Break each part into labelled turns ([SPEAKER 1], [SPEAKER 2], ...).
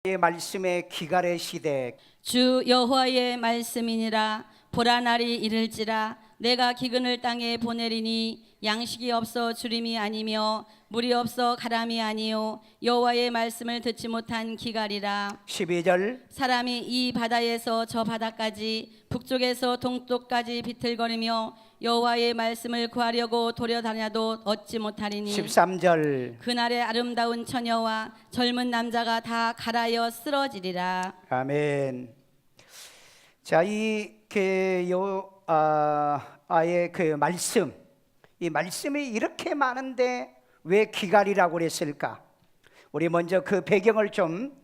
[SPEAKER 1] 말씀의 기갈의 시대.
[SPEAKER 2] 주 여호와의 말씀이니라. 보라 날이 이를지라. 내가 기근을 땅에 보내리니 양식이 없어 주림이 아니며 물이 없어 가람이 아니요 여호와의 말씀을 듣지 못한 기갈이라.
[SPEAKER 1] 12절.
[SPEAKER 2] 사람이 이 바다에서 저 바다까지 북쪽에서 동쪽까지 비틀거리며 여호와의 말씀을 구하려고 도려다녀도 얻지 못하리니
[SPEAKER 1] 13절.
[SPEAKER 2] 그날의 아름다운 처녀와 젊은 남자가 다 갈아여 쓰러지리라.
[SPEAKER 1] 아멘. 자, 아의 그 말씀, 이 말씀이 이렇게 많은데 왜 기갈이라고 그랬을까? 우리 먼저 그 배경을 좀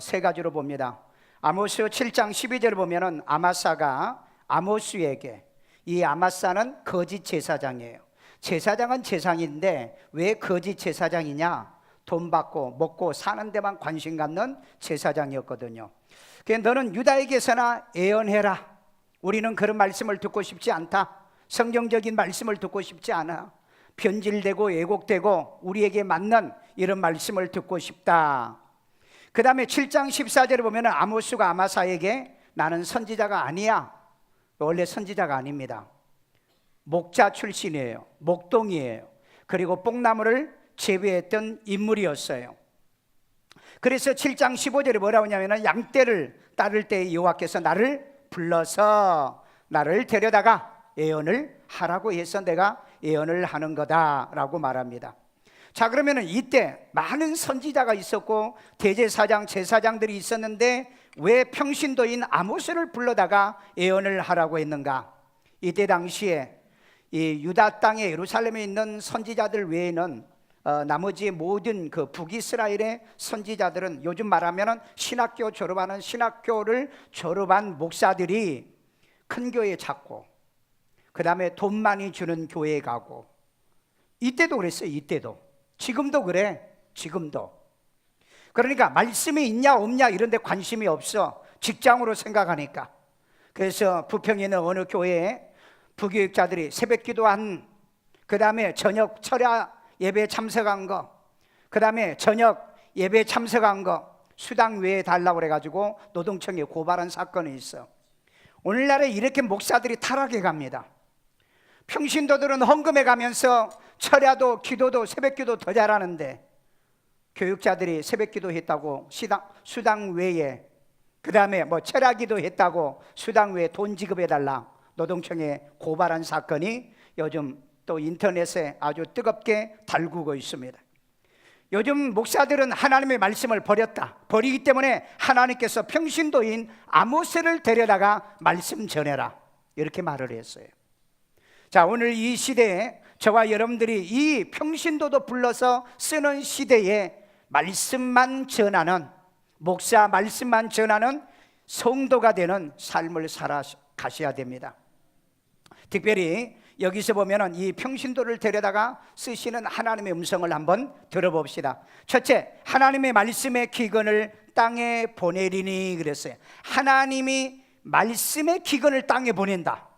[SPEAKER 1] 세 가지로 봅니다. 아모스 7장 12절을 보면은 아마사가 아모스에게, 이 아마사는 거짓 제사장이에요. 제사장은 제사장인데 왜 거짓 제사장이냐? 돈 받고 먹고 사는 데만 관심 갖는 제사장이었거든요. 그래서 너는 유다에게서나 예언해라. 우리는 그런 말씀을 듣고 싶지 않다. 성경적인 말씀을 듣고 싶지 않아. 변질되고 왜곡되고 우리에게 맞는 이런 말씀을 듣고 싶다. 그 다음에 7장 14절에 보면 아모스가 아마사에게 나는 선지자가 아니야. 원래 선지자가 아닙니다. 목자 출신이에요. 목동이에요. 그리고 뽕나무를 재배했던 인물이었어요. 그래서 7장 15절에 뭐라고 하냐면 양떼를 따를 때 여호와께서 나를 불러서 나를 데려다가 예언을 하라고 해서 내가 예언을 하는 거다라고 말합니다. 자, 그러면은 이때 많은 선지자가 있었고 대제사장, 제사장들이 있었는데 왜 평신도인 아모스를 불러다가 예언을 하라고 했는가? 이때 당시에 이 유다 땅에 예루살렘에 있는 선지자들 외에는 나머지 모든 그 북이스라엘의 선지자들은 요즘 말하면은 신학교 졸업하는 신학교를 졸업한 목사들이 큰 교회 찾고 그 다음에 돈 많이 주는 교회에 가고, 이때도 그랬어요. 이때도 지금도 그래. 지금도. 그러니까 말씀이 있냐 없냐 이런 데 관심이 없어. 직장으로 생각하니까. 그래서 부평에 있는 어느 교회에 부교육자들이 새벽 기도한, 그 다음에 저녁 철야 예배 참석한 거, 그 다음에 저녁 예배 참석한 거 수당 외에 달라고 그래가지고 노동청에 고발한 사건이 있어. 오늘날에 이렇게 목사들이 타락해 갑니다. 평신도들은 헌금해 가면서 철야도 기도도 새벽 기도 더 잘하는데 교육자들이 새벽 기도 했다고 수당 외에, 그 다음에 뭐 철야 기도 했다고 수당 외에 돈 지급해 달라 노동청에 고발한 사건이 요즘 또 인터넷에 아주 뜨겁게 달구고 있습니다. 요즘 목사들은 하나님의 말씀을 버리기 때문에 하나님께서 평신도인 아모스를 데려다가 말씀 전해라 이렇게 말을 했어요. 자, 오늘 이 시대에 저와 여러분들이 이 평신도도 불러서 쓰는 시대에 말씀만 전하는, 목사 말씀만 전하는 성도가 되는 삶을 살아가셔야 됩니다. 특별히 여기서 보면은 이 평신도를 데려다가 쓰시는 하나님의 음성을 한번 들어봅시다. 첫째, 하나님의 말씀의 기근을 땅에 보내리니 그랬어요. 하나님이 말씀의 기근을 땅에 보낸다.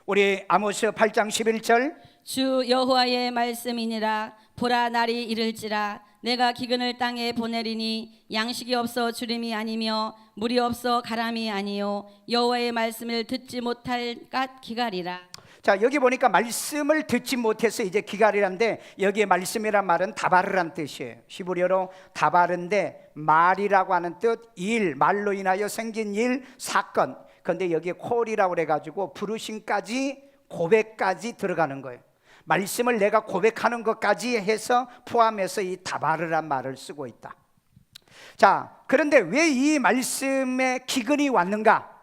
[SPEAKER 1] 우리 아모스 8장 11절.
[SPEAKER 2] 주 여호와의 말씀이니라. 보라 날이 이를지라. 내가 기근을 땅에 보내리니 양식이 없어 주림이 아니며 물이 없어 가람이 아니요 여호와의 말씀을 듣지 못할 기갈이라.
[SPEAKER 1] 자, 여기 보니까 말씀을 듣지 못해서 이제 기갈이란데, 여기에 말씀이란 말은 다바르란 뜻이에요. 히브리어로 다바르인데 말이라고 하는 뜻, 일, 말로 인하여 생긴 일, 사건. 그런데 여기에 콜이라고 그래가지고 부르심까지, 고백까지 들어가는 거예요. 말씀을 내가 고백하는 것까지 해서 포함해서 이 다바르란 말을 쓰고 있다. 자, 그런데 왜 이 말씀에 기근이 왔는가?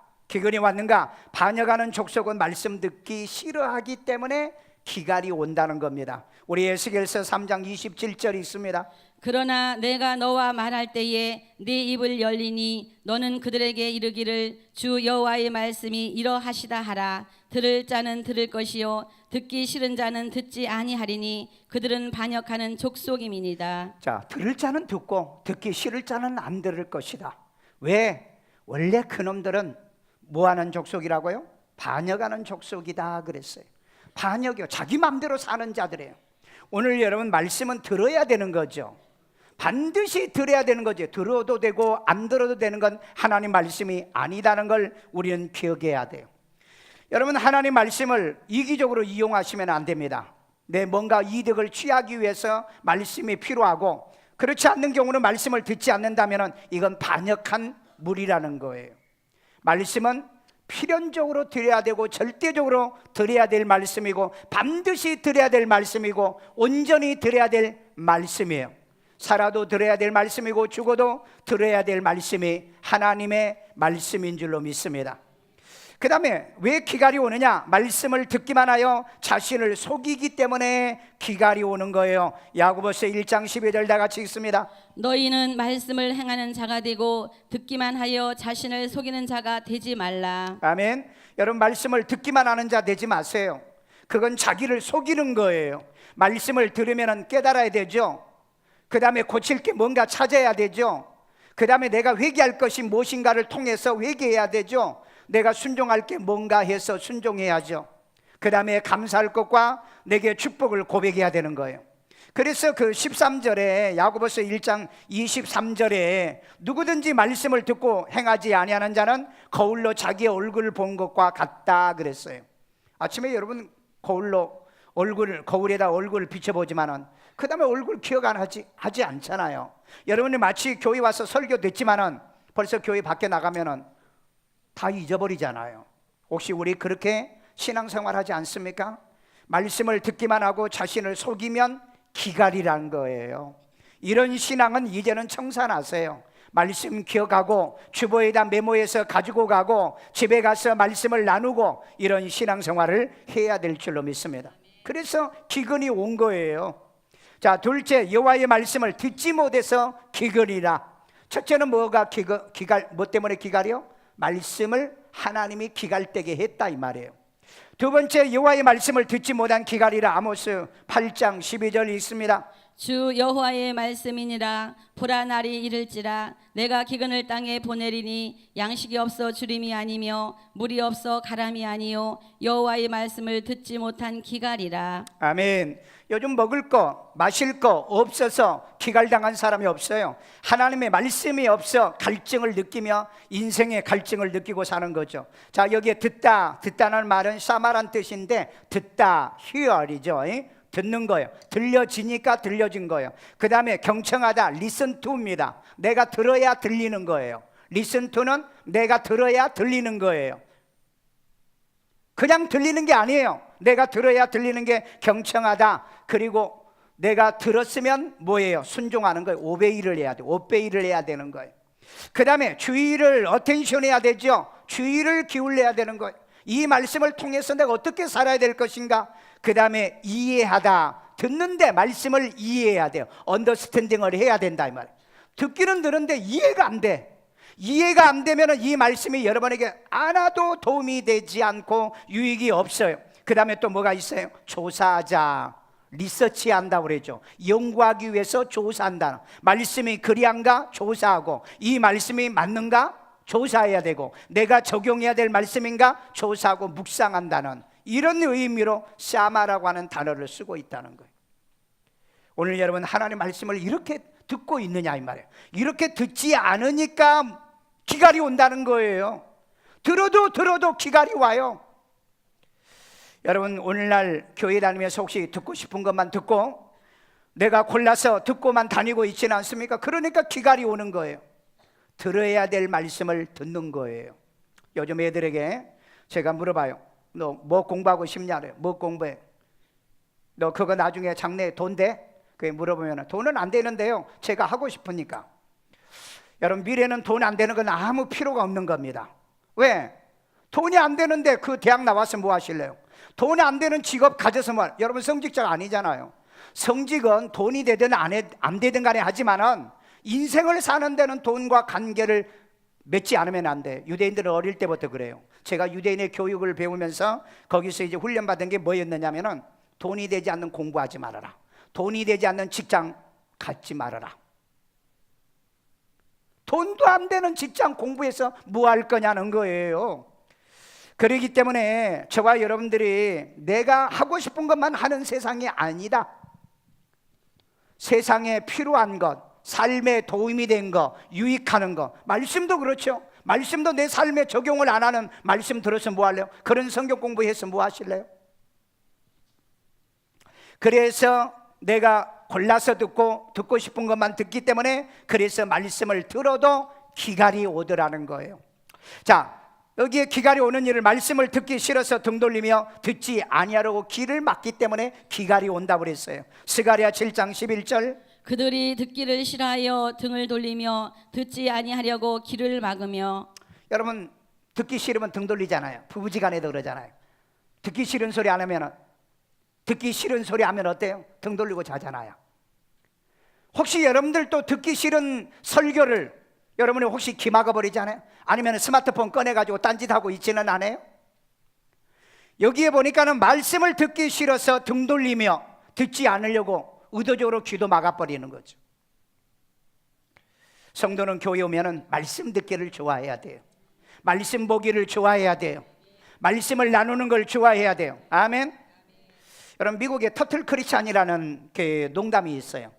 [SPEAKER 1] 반역하는 족속은 말씀 듣기 싫어하기 때문에 기갈이 온다는 겁니다. 우리 에스겔서 3장 27절이 있습니다.
[SPEAKER 2] 그러나 내가 너와 말할 때에 네 입을 열리니 너는 그들에게 이르기를 주 여호와의 말씀이 이러하시다 하라. 들을 자는 들을 것이요 듣기 싫은 자는 듣지 아니하리니 그들은 반역하는 족속임이니이다.
[SPEAKER 1] 자, 들을 자는 듣고 듣기 싫을 자는 안 들을 것이다. 왜? 원래 그놈들은 뭐하는 족속이라고요? 반역하는 족속이다 그랬어요. 반역이요, 자기 마음대로 사는 자들이에요. 오늘 여러분 말씀은 들어야 되는 거죠. 반드시 들어야 되는 거죠. 들어도 되고 안 들어도 되는 건 하나님 말씀이 아니다는 걸 우리는 기억해야 돼요. 여러분, 하나님 말씀을 이기적으로 이용하시면 안 됩니다. 내 뭔가 이득을 취하기 위해서 말씀이 필요하고, 그렇지 않는 경우는 말씀을 듣지 않는다면 이건 반역한 무리라는 거예요. 말씀은 필연적으로 드려야 되고 절대적으로 드려야 될 말씀이고, 반드시 드려야 될 말씀이고, 온전히 드려야 될 말씀이에요. 살아도 들어야 될 말씀이고 죽어도 들어야 될 말씀이 하나님의 말씀인 줄로 믿습니다. 그 다음에 왜 기갈이 오느냐? 말씀을 듣기만 하여 자신을 속이기 때문에 기갈이 오는 거예요. 야고보서 1장 12절 다 같이 읽습니다.
[SPEAKER 2] 너희는 말씀을 행하는 자가 되고 듣기만 하여 자신을 속이는 자가 되지 말라.
[SPEAKER 1] 아멘. 여러분, 말씀을 듣기만 하는 자 되지 마세요. 그건 자기를 속이는 거예요. 말씀을 들으면 깨달아야 되죠. 그 다음에 고칠 게 뭔가 찾아야 되죠. 그 다음에 내가 회개할 것이 무엇인가를 통해서 회개해야 되죠. 내가 순종할 게 뭔가 해서 순종해야죠. 그 다음에 감사할 것과 내게 축복을 고백해야 되는 거예요. 그래서 그 13절에 야고보서 1장 23절에 누구든지 말씀을 듣고 행하지 아니하는 자는 거울로 자기의 얼굴을 본 것과 같다 그랬어요. 아침에 여러분 거울에다 얼굴을 비춰보지만은 그 다음에 얼굴 기억 안 하지 않잖아요. 여러분이 마치 교회 와서 설교 듣지만은 벌써 교회 밖에 나가면은 다 잊어버리잖아요. 혹시 우리 그렇게 신앙생활 하지 않습니까? 말씀을 듣기만 하고 자신을 속이면 기갈이란 거예요. 이런 신앙은 이제는 청산하세요. 말씀 기억하고 주보에다 메모해서 가지고 가고 집에 가서 말씀을 나누고 이런 신앙생활을 해야 될 줄로 믿습니다. 그래서 기근이 온 거예요. 자, 둘째, 여호와의 말씀을 듣지 못해서 기근이라. 첫째는 뭐 때문에 기갈이요? 말씀을 하나님이 기갈되게 했다 이 말이에요. 두 번째, 여호와의 말씀을 듣지 못한 기갈이라. 아모스 8장 12절 있습니다.
[SPEAKER 2] 주 여호와의 말씀이니라. 보라, 날이 이를지라 내가 기근을 땅에 보내리니 양식이 없어 주림이 아니며 물이 없어 가람이 아니요 여호와의 말씀을 듣지 못한 기갈이라.
[SPEAKER 1] 아멘. 요즘 먹을 거 마실 거 없어서 기갈당한 사람이 없어요. 하나님의 말씀이 없어 갈증을 느끼며 인생의 갈증을 느끼고 사는 거죠. 자, 여기에 듣다는 말은 샤마란 뜻인데 듣다, hear이죠. 듣는 거예요. 들려지니까 들려진 거예요. 그 다음에 경청하다, listen to입니다. 내가 들어야 들리는 거예요. listen to는 내가 들어야 들리는 거예요. 그냥 들리는 게 아니에요. 내가 들어야 들리는 게 경청하다. 그리고 내가 들었으면 뭐예요? 순종하는 거예요. 오베이를 해야 돼. 오베이를 해야 되는 거예요. 그 다음에 주의를 어텐션 해야 되죠. 주의를 기울여야 되는 거예요. 이 말씀을 통해서 내가 어떻게 살아야 될 것인가. 그 다음에 이해하다. 듣는데 말씀을 이해해야 돼요. 언더스탠딩을 해야 된다 이 말이에요. 듣기는 들은데 이해가 안 돼. 이해가 안 되면 이 말씀이 여러분에게 하나도 도움이 되지 않고 유익이 없어요. 그 다음에 또 뭐가 있어요? 조사하자. 리서치한다고 그러죠. 연구하기 위해서 조사한다. 말씀이 그리한가 조사하고, 이 말씀이 맞는가 조사해야 되고, 내가 적용해야 될 말씀인가 조사하고 묵상한다는 이런 의미로 샤마라고 하는 단어를 쓰고 있다는 거예요. 오늘 여러분 하나님 말씀을 이렇게 듣고 있느냐 이 말이에요. 이렇게 듣지 않으니까 기갈이 온다는 거예요. 들어도 기갈이 와요. 여러분, 오늘날 교회 다니면서 혹시 듣고 싶은 것만 듣고 내가 골라서 듣고만 다니고 있지는 않습니까? 그러니까 기갈이 오는 거예요. 들어야 될 말씀을 듣는 거예요. 요즘 애들에게 제가 물어봐요. 너 뭐 공부하고 싶냐? 뭐 공부해? 너 그거 나중에 장래에 돈 돼? 그게 물어보면 돈은 안 되는데요, 제가 하고 싶으니까. 여러분, 미래는 돈 안 되는 건 아무 필요가 없는 겁니다. 왜? 돈이 안 되는데 그 대학 나와서 뭐 하실래요? 돈이 안 되는 직업 가져서 뭐, 여러분 성직자가 아니잖아요. 성직은 돈이 되든 안 되든 간에 하지만은 인생을 사는 데는 돈과 관계를 맺지 않으면 안 돼. 유대인들은 어릴 때부터 그래요. 제가 유대인의 교육을 배우면서 거기서 이제 훈련받은 게 뭐였느냐면은 돈이 되지 않는 공부하지 말아라. 돈이 되지 않는 직장 갖지 말아라. 돈도 안 되는 직장 공부해서 뭐 할 거냐는 거예요. 그렇기 때문에 저와 여러분들이 내가 하고 싶은 것만 하는 세상이 아니다. 세상에 필요한 것, 삶에 도움이 된 거, 유익하는 거. 말씀도 그렇죠. 말씀도 내 삶에 적용을 안 하는 말씀 들어서 뭐 할래요? 그런 성경 공부해서 뭐 하실래요? 그래서 내가 골라서 듣고 싶은 것만 듣기 때문에, 그래서 말씀을 들어도 기갈이 오더라는 거예요. 자, 여기에 기갈이 오는 일을, 말씀을 듣기 싫어서 등 돌리며 듣지 아니하려고 귀를 막기 때문에 기갈이 온다고 그랬어요. 스가랴 7장 11절.
[SPEAKER 2] 그들이 듣기를 싫어하여 등을 돌리며 듣지 아니하려고 귀를 막으며.
[SPEAKER 1] 여러분, 듣기 싫으면 등 돌리잖아요. 부부지간에도 그러잖아요. 듣기 싫은 소리 안 하면, 듣기 싫은 소리 하면 어때요? 등 돌리고 자잖아요. 혹시 여러분들도 듣기 싫은 설교를 여러분이 혹시 귀 막아버리잖아요? 아니면 스마트폰 꺼내가지고 딴짓하고 있지는 않아요? 여기에 보니까는 말씀을 듣기 싫어서 등 돌리며 듣지 않으려고 의도적으로 귀도 막아버리는 거죠. 성도는 교회 오면은 말씀 듣기를 좋아해야 돼요. 말씀 보기를 좋아해야 돼요. 말씀을 나누는 걸 좋아해야 돼요. 아멘. 여러분, 미국에 터틀 크리스찬이라는 그 농담이 있어요.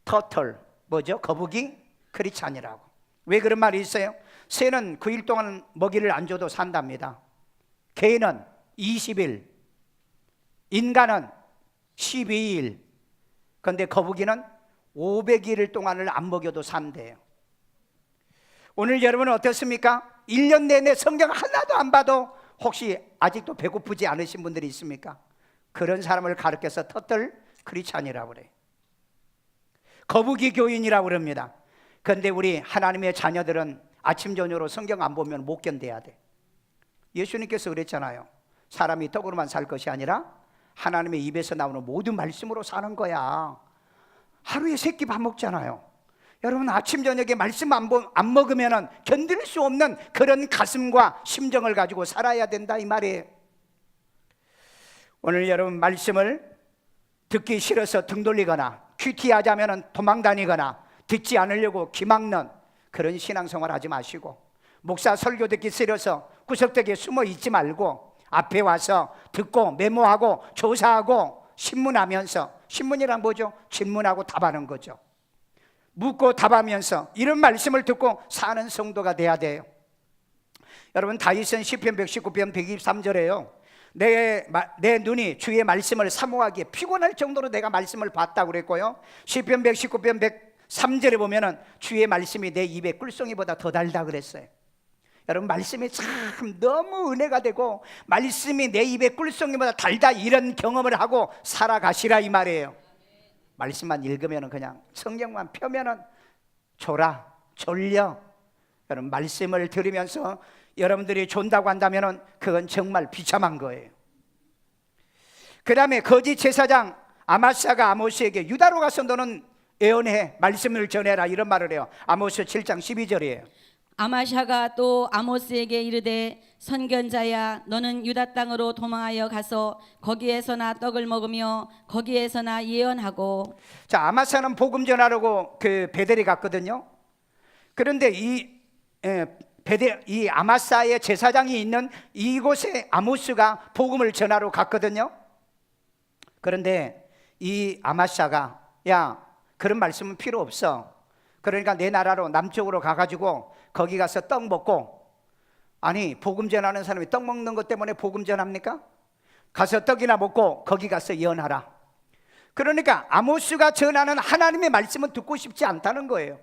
[SPEAKER 1] 터틀, 뭐죠? 거북이 크리스찬이라고. 왜 그런 말이 있어요? 새는 9일 동안 먹이를 안 줘도 산답니다. 개는 20일, 인간은 12일, 그런데 거북이는 500일 동안을 안 먹여도 산대요. 오늘 여러분은 어떻습니까? 1년 내내 성경 하나도 안 봐도 혹시 아직도 배고프지 않으신 분들이 있습니까? 그런 사람을 가르쳐서 터틀 크리스찬이라고 그래요. 거북이 교인이라고 그럽니다. 그런데 우리 하나님의 자녀들은 아침 저녁으로 성경 안 보면 못 견뎌야 돼. 예수님께서 그랬잖아요. 사람이 떡으로만 살 것이 아니라 하나님의 입에서 나오는 모든 말씀으로 사는 거야. 하루에 3끼 밥 먹잖아요. 여러분, 아침 저녁에 말씀 안 먹으면 견딜 수 없는 그런 가슴과 심정을 가지고 살아야 된다, 이 말이에요. 오늘 여러분, 말씀을 듣기 싫어서 등 돌리거나 큐티하자면 도망다니거나 듣지 않으려고 귀 막는 그런 신앙생활 하지 마시고, 목사 설교 듣기 싫어서 구석대기에 숨어 있지 말고 앞에 와서 듣고 메모하고 조사하고 신문하면서, 신문이란 뭐죠? 질문하고 답하는 거죠. 묻고 답하면서 이런 말씀을 듣고 사는 성도가 돼야 돼요. 여러분, 다윗은 시편 119편 123절에요. 내 눈이 주의 말씀을 사모하기에 피곤할 정도로 내가 말씀을 봤다고 그랬고요. 시편 119편 103절에 보면은 주의 말씀이 내 입에 꿀송이보다 더 달다 그랬어요. 여러분, 말씀이 참 너무 은혜가 되고 말씀이 내 입에 꿀송이보다 달다, 이런 경험을 하고 살아가시라, 이 말이에요. 말씀만 읽으면, 그냥 성경만 펴면은 졸려. 여러분, 말씀을 들으면서 여러분들이 존다고 한다면 그건 정말 비참한 거예요. 그 다음에 거짓 제사장 아마스야가 아모스에게 유다로 가서 너는 예언해, 말씀을 전해라, 이런 말을 해요. 아모스 7장 12절이에요.
[SPEAKER 2] 아마샤가 또 아모스에게 이르되 선견자야, 너는 유다 땅으로 도망하여 가서 거기에서나 떡을 먹으며 거기에서나 예언하고. 자,
[SPEAKER 1] 아마스야는 복음 전하려고 그 베델에 갔거든요. 그런데 이 아마스야의 제사장이 있는 이곳에 아모스가 복음을 전하러 갔거든요. 그런데 이 아마스야가, 야, 그런 말씀은 필요 없어. 그러니까 내 나라로 남쪽으로 가가지고 거기 가서 떡 먹고. 아니, 복음 전하는 사람이 떡 먹는 것 때문에 복음 전합니까? 가서 떡이나 먹고 거기 가서 예언하라. 그러니까 아모스가 전하는 하나님의 말씀은 듣고 싶지 않다는 거예요.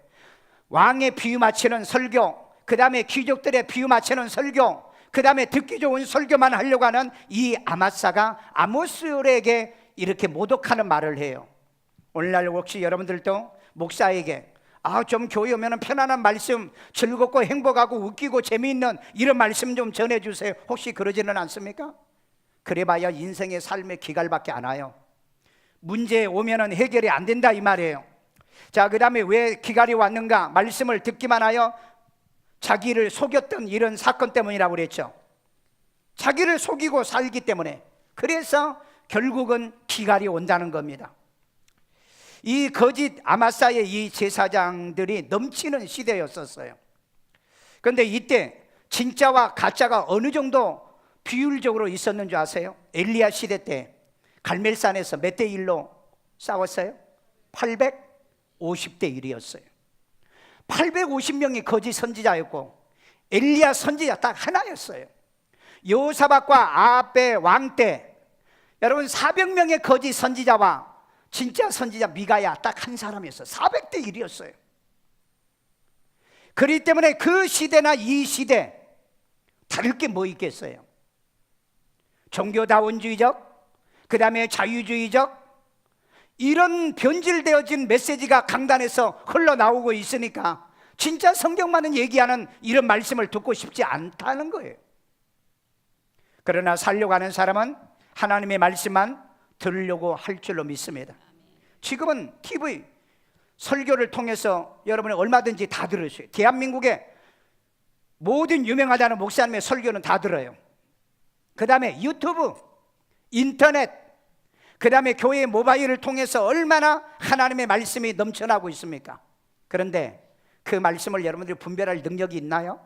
[SPEAKER 1] 왕의 비유 맞추는 설교, 그 다음에 귀족들의 비유 맞추는 설교, 그 다음에 듣기 좋은 설교만 하려고 하는 이 아마스야가 아모스에게 이렇게 모독하는 말을 해요. 오늘날 혹시 여러분들도 목사에게 좀 교회 오면 편안한 말씀, 즐겁고 행복하고 웃기고 재미있는 이런 말씀 좀 전해주세요, 혹시 그러지는 않습니까? 그래봐야 인생의 삶의 기갈밖에 안 와요. 문제 오면 해결이 안 된다, 이 말이에요. 자, 그 다음에 왜 기갈이 왔는가? 말씀을 듣기만 하여 자기를 속였던 이런 사건 때문이라고 그랬죠. 자기를 속이고 살기 때문에. 그래서 결국은 기갈이 온다는 겁니다. 이 거짓 아마스야의 이 제사장들이 넘치는 시대였었어요. 그런데 이때 진짜와 가짜가 어느 정도 비율적으로 있었는 줄 아세요? 엘리야 시대 때 갈멜산에서 몇 대 1로 싸웠어요? 800? 50대 1이었어요. 850명이 거짓 선지자였고 엘리야 선지자 딱 하나였어요. 여호사밧과 아합 왕 때 여러분 400명의 거짓 선지자와 진짜 선지자 미가야 딱 한 사람이었어요. 400대 1이었어요. 그렇기 때문에 그 시대나 이 시대 다를 게 뭐 있겠어요? 종교다원주의적, 그 다음에 자유주의적, 이런 변질되어진 메시지가 강단에서 흘러나오고 있으니까 진짜 성경만은 얘기하는 이런 말씀을 듣고 싶지 않다는 거예요. 그러나 살려고 하는 사람은 하나님의 말씀만 들으려고 할 줄로 믿습니다. 지금은 TV 설교를 통해서 여러분이 얼마든지 다 들으세요. 대한민국의 모든 유명하다는 목사님의 설교는 다 들어요. 그 다음에 유튜브, 인터넷, 그 다음에 교회 모바일을 통해서 얼마나 하나님의 말씀이 넘쳐나고 있습니까? 그런데 그 말씀을 여러분들이 분별할 능력이 있나요?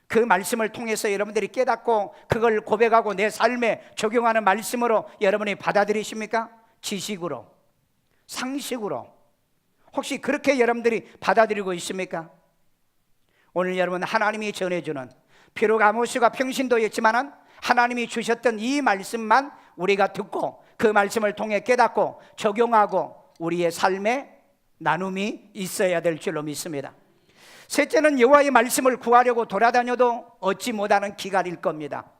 [SPEAKER 1] 그 말씀을 통해서 여러분들이 깨닫고 그걸 고백하고 내 삶에 적용하는 말씀으로 여러분이 받아들이십니까? 지식으로, 상식으로 혹시 그렇게 여러분들이 받아들이고 있습니까? 오늘 여러분 하나님이 전해주는, 비록 아모스가 평신도였지만은 하나님이 주셨던 이 말씀만 우리가 듣고 그 말씀을 통해 깨닫고 적용하고 우리의 삶에 나눔이 있어야 될 줄로 믿습니다. 셋째는 여호와의 말씀을 구하려고 돌아다녀도 얻지 못하는 기갈일 겁니다.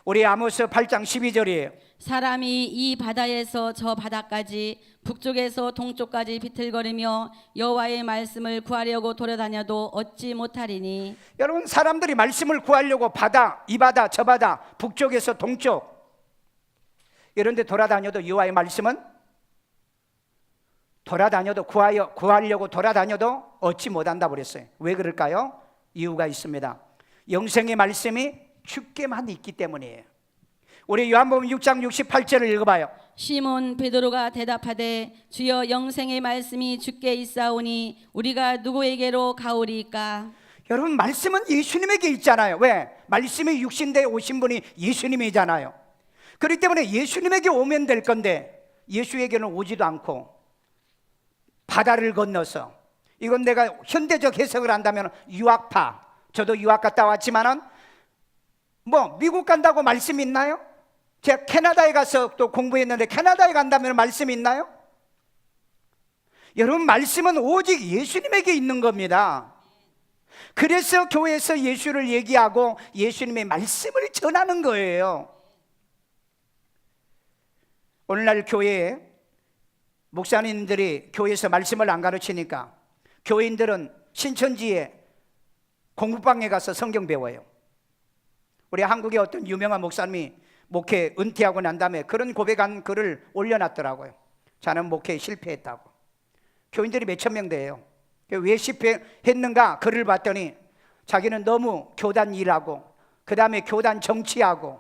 [SPEAKER 1] 우리 아모스 8장 12절이에요.
[SPEAKER 2] 사람이 이 바다에서 저 바다까지 북쪽에서 동쪽까지 비틀거리며 여호와의 말씀을 구하려고 돌아다녀도 얻지 못하리니.
[SPEAKER 1] 여러분 사람들이 말씀을 구하려고 바다, 이 바다, 저 바다, 북쪽에서 동쪽 이런 데 돌아다녀도 여호와의 말씀은 돌아다녀도 구하려고 돌아다녀도 얻지 못한다고 그랬어요. 왜 그럴까요? 이유가 있습니다. 영생의 말씀이 주께만 있기 때문이에요. 우리 요한복음 6장 68절을 읽어봐요.
[SPEAKER 2] 시몬 베드로가 대답하되 주여 영생의 말씀이 주께 있사오니 우리가 누구에게로 가오리까?
[SPEAKER 1] 여러분 말씀은 예수님에게 있잖아요. 왜? 말씀이 육신대에 오신 분이 예수님이잖아요. 그렇기 때문에 예수님에게 오면 될 건데 예수에게는 오지도 않고 바다를 건너서, 이건 내가 현대적 해석을 한다면 유학파, 저도 유학 갔다 왔지만은 뭐 미국 간다고 말씀 있나요? 제가 캐나다에 가서 또 공부했는데 캐나다에 간다면 말씀 있나요? 여러분 말씀은 오직 예수님에게 있는 겁니다. 그래서 교회에서 예수를 얘기하고 예수님의 말씀을 전하는 거예요. 오늘날 교회에 목사님들이 교회에서 말씀을 안 가르치니까 교인들은 신천지에 공부방에 가서 성경 배워요. 우리 한국의 어떤 유명한 목사님이 목회 은퇴하고 난 다음에 그런 고백한 글을 올려놨더라고요. 자는 목회에 실패했다고. 교인들이 몇천 명 돼요. 왜 실패했는가 글을 봤더니 자기는 너무 교단 일하고 그 다음에 교단 정치하고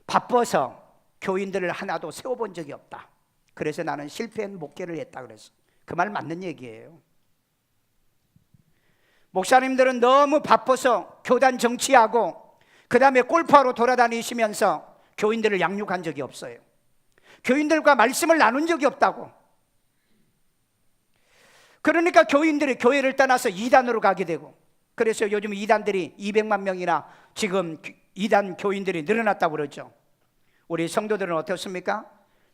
[SPEAKER 1] 바빠서 교인들을 하나도 세워본 적이 없다. 그래서 나는 실패한 목회를 했다 그랬어. 그 말 맞는 얘기예요. 목사님들은 너무 바빠서 교단 정치하고 그 다음에 골프하러 돌아다니시면서 교인들을 양육한 적이 없어요. 교인들과 말씀을 나눈 적이 없다고. 그러니까 교인들이 교회를 떠나서 이단으로 가게 되고, 그래서 요즘 이단들이 200만 명이나 지금 이단 교인들이 늘어났다고 그러죠. 우리 성도들은 어떻습니까?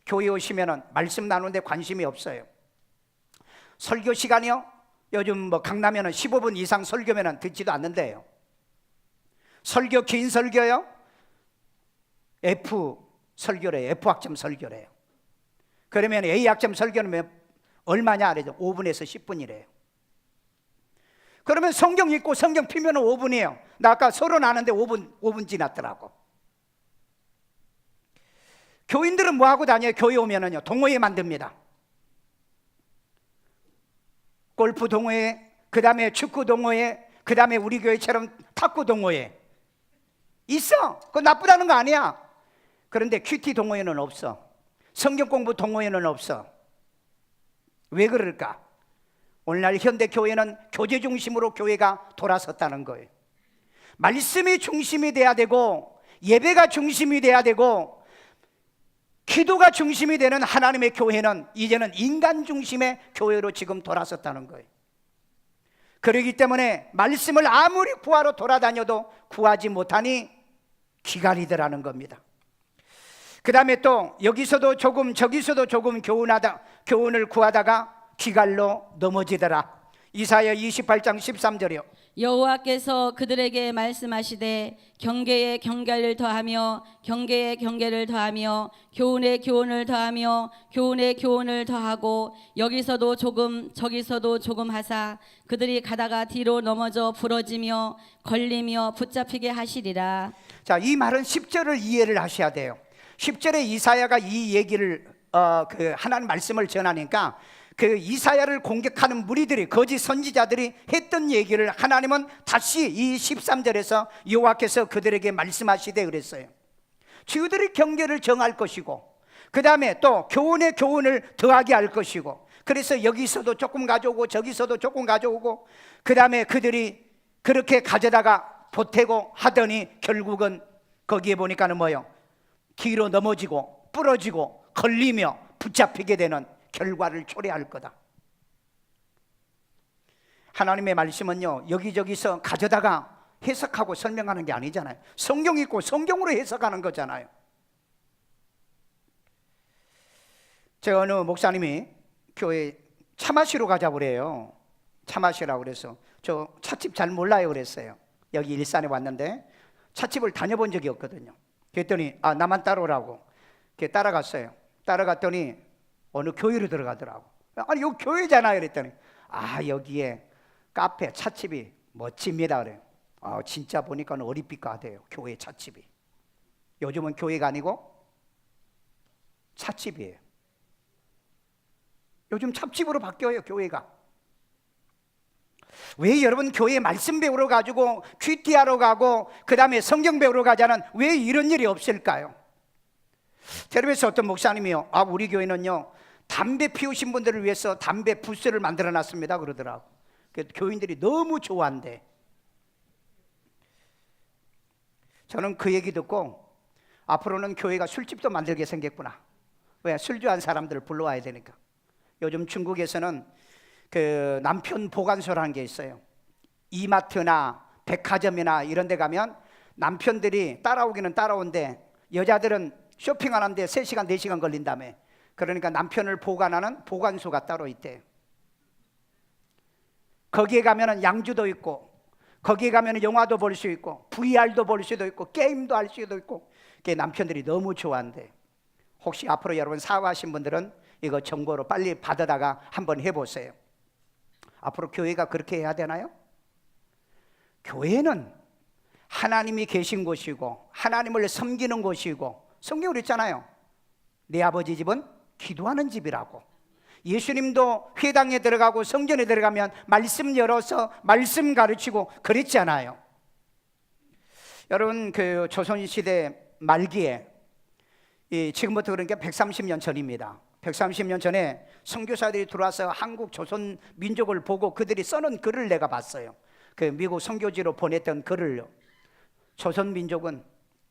[SPEAKER 1] 교회 오시면은 말씀 나누는데 관심이 없어요. 설교 시간이요? 요즘 뭐 강남에는 15분 이상 설교면은 듣지도 않는데요. 설교 긴 설교요? F 설교래요. F 학점 설교래요. 그러면 A 학점 설교는 얼마냐 그러죠? 5분에서 10분이래요. 그러면 성경 읽고 성경 피면 5분이에요. 나 아까 서론 하는데 5분 지났더라고. 교인들은 뭐 하고 다녀요? 교회 오면은요 동호회 만듭니다. 골프 동호회, 그 다음에 축구 동호회, 그 다음에 우리 교회처럼 탁구 동호회 있어. 그거 나쁘다는 거 아니야. 그런데 큐티 동호회는 없어. 성경 공부 동호회는 없어. 왜 그럴까? 오늘날 현대 교회는 교제 중심으로 교회가 돌아섰다는 거예요. 말씀이 중심이 돼야 되고 예배가 중심이 돼야 되고 기도가 중심이 되는 하나님의 교회는 이제는 인간 중심의 교회로 지금 돌아섰다는 거예요. 그렇기 때문에 말씀을 아무리 구하러 돌아다녀도 구하지 못하니 기갈이더라는 겁니다. 그 다음에 또 여기서도 조금 저기서도 조금 교훈을 구하다가 기갈로 넘어지더라. 이사야 28장 13절이요.
[SPEAKER 2] 여호와께서 그들에게 말씀하시되 경계에 경계를 더하며 경계에 경계를 더하며 교훈에 교훈을 더하며 교훈에 교훈을 더하고 여기서도 조금 저기서도 조금 하사 그들이 가다가 뒤로 넘어져 부러지며 걸리며 붙잡히게 하시리라.
[SPEAKER 1] 자, 이 말은 10절을 이해를 하셔야 돼요. 10절에 이사야가 이 얘기를 하나님 말씀을 전하니까 그 이사야를 공격하는 무리들이, 거짓 선지자들이 했던 얘기를 하나님은 다시 이 13절에서 여호와께서 그들에게 말씀하시되 그랬어요. 저들이 경계를 정할 것이고 그 다음에 또 교훈에 교훈을 더하게 할 것이고, 그래서 여기서도 조금 가져오고 저기서도 조금 가져오고 그 다음에 그들이 그렇게 가져다가 보태고 하더니 결국은 거기에 보니까는 뭐요? 뒤로 넘어지고 부러지고 걸리며 붙잡히게 되는 결과를 초래할 거다. 하나님의 말씀은요, 여기저기서 가져다가 해석하고 설명하는 게 아니잖아요. 성경 있고 성경으로 해석하는 거잖아요. 제 어느 목사님이 교회 차 마시러 가자고 그래요. 차 마시라고 그래서 저 찻집 잘 몰라요 그랬어요. 여기 일산에 왔는데 찻집을 다녀본 적이 없거든요. 그랬더니 나만 따라오라고 따라갔어요. 따라갔더니 어느 교회로 들어가더라고. 아니 여기 교회잖아요 그랬더니 여기에 카페 찻집이 멋집니다 그래요. 진짜 보니까 어릿빛 같아요. 교회 찻집이. 요즘은 교회가 아니고 찻집이에요. 요즘 찻집으로 바뀌어요 교회가. 왜 여러분 교회 말씀 배우러 가지고 큐티하러 가고 그 다음에 성경 배우러 가자는 왜 이런 일이 없을까요? 텔레비에서 어떤 목사님이요, 우리 교회는요 담배 피우신 분들을 위해서 담배 부스를 만들어 놨습니다 그러더라고. 교인들이 너무 좋아한대. 저는 그 얘기 듣고 앞으로는 교회가 술집도 만들게 생겼구나. 왜? 술주한 사람들을 불러와야 되니까. 요즘 중국에서는 그 남편 보관소라는 게 있어요. 이마트나 백화점이나 이런 데 가면 남편들이 따라오기는 따라오는데 여자들은 쇼핑하는데 3시간 4시간 걸린다며. 그러니까 남편을 보관하는 보관소가 따로 있대요. 거기에 가면은 양주도 있고 거기에 가면은 영화도 볼 수 있고 VR도 볼 수도 있고 게임도 할 수도 있고, 그게 남편들이 너무 좋아한대. 혹시 앞으로 여러분 사업하신 분들은 이거 정보로 빨리 받아다가 한번 해보세요. 앞으로 교회가 그렇게 해야 되나요? 교회는 하나님이 계신 곳이고 하나님을 섬기는 곳이고, 성경으로 있잖아요. 내 아버지 집은 기도하는 집이라고. 예수님도 회당에 들어가고 성전에 들어가면 말씀 열어서 말씀 가르치고 그랬잖아요. 여러분 그 조선시대 말기에 지금부터 그러니까 130년 전입니다. 130년 전에 선교사들이 들어와서 한국 조선 민족을 보고 그들이 써놓은 글을 내가 봤어요. 그 미국 선교지로 보냈던 글을요. 조선 민족은